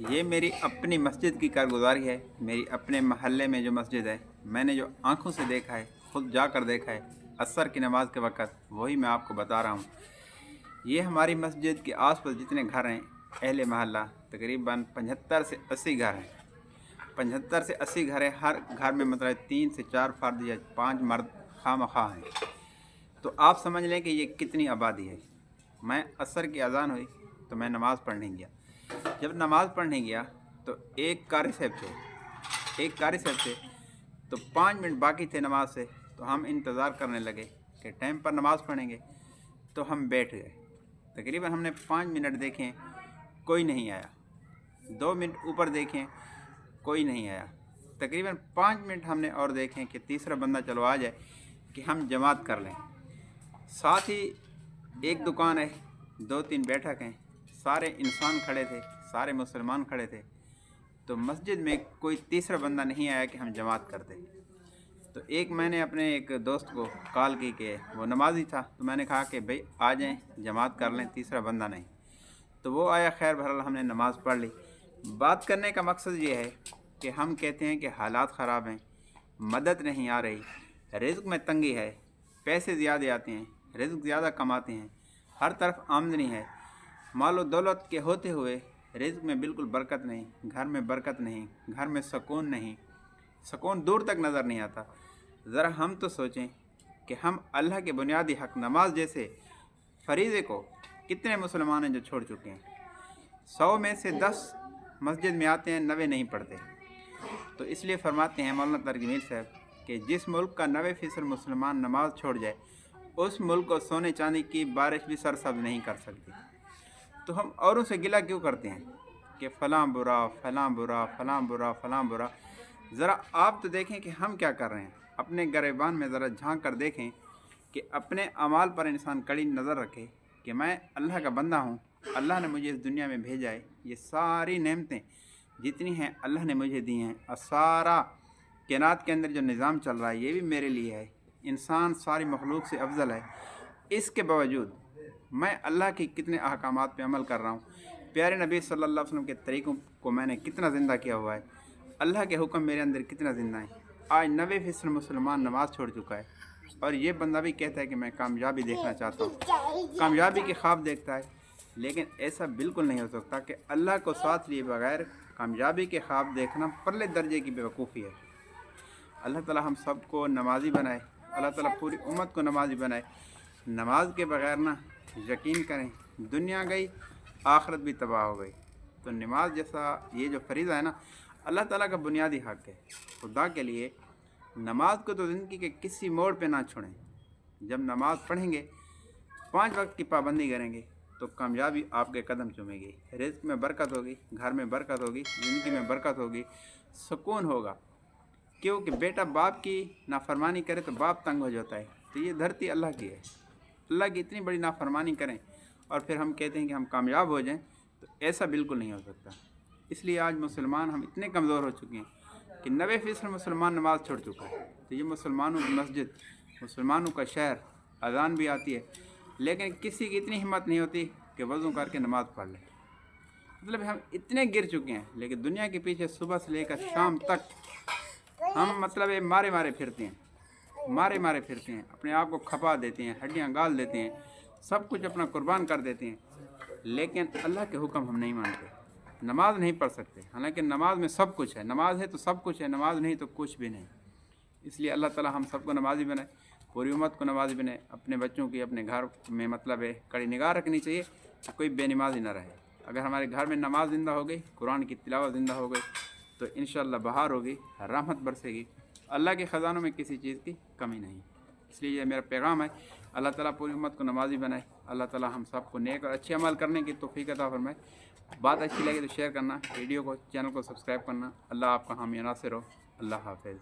ये मेरी अपनी मस्जिद की कारगुजारी है। मेरी अपने महल्ले में जो मस्जिद है, मैंने जो आंखों से देखा है, खुद जाकर देखा है असर की नमाज के वक़्त, वही मैं आपको बता रहा हूँ। ये हमारी मस्जिद के आसपास जितने घर हैं, अहले महल्ला तकरीबन 75 से 80 घर हैं। 75 से 80 घर है। हर घर में मतलब 3 से 4 फर्द या 5 मर्द खामखा हैं। तो आप समझ लें कि ये कितनी आबादी है। मैं असर की अज़ान हुई तो मैं नमाज़ पढ़ने गया। जब नमाज़ पढ़ने गया तो एक कारी साहब थे तो 5 मिनट बाकी थे नमाज से। तो हम इंतज़ार करने लगे कि टाइम पर नमाज़ पढ़ेंगे, तो हम बैठ गए। तकरीबन हमने 5 मिनट देखें, कोई नहीं आया। 2 मिनट ऊपर देखें, कोई नहीं आया। तकरीबन 5 मिनट हमने और देखें कि तीसरा बंदा चलो आ जाए कि हम जमात कर लें। साथ ही एक दुकान है, 2-3 बैठक हैं, सारे इंसान खड़े थे, सारे मुसलमान खड़े थे। तो मस्जिद में कोई तीसरा बंदा नहीं आया कि हम जमात करते। तो मैंने अपने एक दोस्त को कॉल की कि वो नमाजी था, तो मैंने कहा कि भाई आ जाएं, जमात कर लें, तीसरा बंदा नहीं। तो वो आया, खैर बहरहाल हमने नमाज़ पढ़ ली। बात करने का मकसद ये है कि हम कहते हैं कि हालात ख़राब हैं, मदद नहीं आ रही, रिज़्क़ में तंगी है, पैसे ज़्यादा आते हैं, रिज़्क़ ज़्यादा कमाते हैं, हर तरफ आमदनी है, मालो दौलत के होते हुए रिज़्क़ में बिल्कुल बरकत नहीं, घर में बरकत नहीं, घर में सुकून नहीं, सुकून दूर तक नज़र नहीं आता। ज़रा हम तो सोचें कि हम अल्लाह के बुनियादी हक़ नमाज जैसे फ़रीज़े को कितने मुसलमान हैं जो छोड़ चुके हैं। 100 में से 10 मस्जिद में आते हैं, 90 नहीं पढ़ते। तो इसलिए फरमाते हैं मौलाना तकी मीर साहब कि जिस मुल्क का 90% मुसलमान नमाज छोड़ जाए, उस मुल्क को सोने चांदी की बारिश भी सरसब्ज़ नहीं कर सकती। तो हम औरों से गिला क्यों करते हैं कि फ़लाँ बुरा, फ़लाँ बुरा, फ़लाँ बुरा, फ़लाँ बुरा। ज़रा आप तो देखें कि हम क्या कर रहे हैं। अपने गिरबान में ज़रा झांक कर देखें कि अपने अमाल पर इंसान कड़ी नज़र रखे कि मैं अल्लाह का बंदा हूँ, अल्लाह ने मुझे इस दुनिया में भेजा है, ये सारी नेमतें जितनी हैं अल्लाह ने मुझे दी हैं, और सारा कायनात के अंदर जो निज़ाम चल रहा है ये भी मेरे लिए है। इंसान सारी मखलूक से अफजल है। इसके बावजूद मैं अल्लाह के कितने अहकामात पे अमल कर रहा हूँ, प्यारे नबी सल्लल्लाहु अलैहि वसल्लम के तरीक़ों को मैंने कितना ज़िंदा किया हुआ है, अल्लाह के हुक्म मेरे अंदर कितना ज़िंदा है। आज 90% मुसलमान नमाज़ छोड़ चुका है, और ये बंदा भी कहता है कि मैं कामयाबी देखना चाहता हूँ, कामयाबी के ख्वाब देखता है। लेकिन ऐसा बिल्कुल नहीं हो सकता कि अल्लाह को साथ लिए बगैर कामयाबी के ख्वाब देखना परले दर्जे की बेवकूफ़ी है। अल्लाह ताला हम सब को नमाजी बनाए, अल्लाह ताला पूरी उम्मत को नमाजी बनाए। नमाज के बगैर ना यकीन करें दुनिया गई, आखिरत भी तबाह हो गई। तो नमाज जैसा ये जो फरीज़ा है ना, अल्लाह ताला का बुनियादी हक़ है। खुदा के लिए नमाज को तो ज़िंदगी के किसी मोड़ पे ना छोड़ें। जब नमाज पढ़ेंगे, 5 वक्त की पाबंदी करेंगे, तो कामयाबी आपके कदम चूमेगी, रिज़्क़ में बरकत होगी, घर में बरकत होगी, ज़िंदगी में बरकत होगी, सुकून होगा। क्योंकि बेटा बाप की नाफरमानी करे तो बाप तंग हो जाता है। तो ये धरती अल्लाह की है, अल्लाह की इतनी बड़ी नाफरमानी करें और फिर हम कहते हैं कि हम कामयाब हो जाएं, तो ऐसा बिल्कुल नहीं हो सकता। इसलिए आज मुसलमान हम इतने कमज़ोर हो चुके हैं कि 90% मुसलमान नमाज़ छोड़ चुका है। तो ये मुसलमानों की मस्जिद, मुसलमानों का शहर, अज़ान भी आती है, लेकिन किसी की इतनी हिम्मत नहीं होती कि वज़ू करके नमाज़ पढ़ ले। मतलब हम इतने गिर चुके हैं, लेकिन दुनिया के पीछे सुबह से लेकर शाम तक हम मतलब ये मारे मारे फिरते हैं, अपने आप को खपा देते हैं, हड्डियां गाल देते हैं, सब कुछ अपना कुर्बान कर देते हैं, लेकिन अल्लाह के हुक्म हम नहीं मानते। नमाज नहीं पढ़ सकते, हालांकि नमाज में सब कुछ है। नमाज है तो सब कुछ है, नमाज नहीं तो कुछ भी नहीं। इसलिए अल्लाह ताला हम सबको नमाजी बनाए, पूरी उम्मत को नमाजी बनाए। अपने बच्चों की अपने घर में मतलब है कड़ी निगाह रखनी चाहिए कि कोई बेनमाजी ना रहे। अगर हमारे घर में नमाज ज़िंदा हो गई, कुरान की तिलावत ज़िंदा हो गई, तो इंशाअल्लाह बहार होगी, रहमत बरसेगी। अल्लाह के ख़जानों में किसी चीज़ की कमी नहीं। इसलिए ये मेरा पैगाम है, अल्लाह ताला पूरी उम्मत को नमाजी बनाए। अल्लाह ताला हम सबको नेक और अच्छे अमल करने की तौफीक अता फरमाए। बात अच्छी लगे तो शेयर करना, वीडियो को, चैनल को सब्सक्राइब करना। अल्लाह आपका हामी नासिर हो। अल्लाह हाफ़िज़।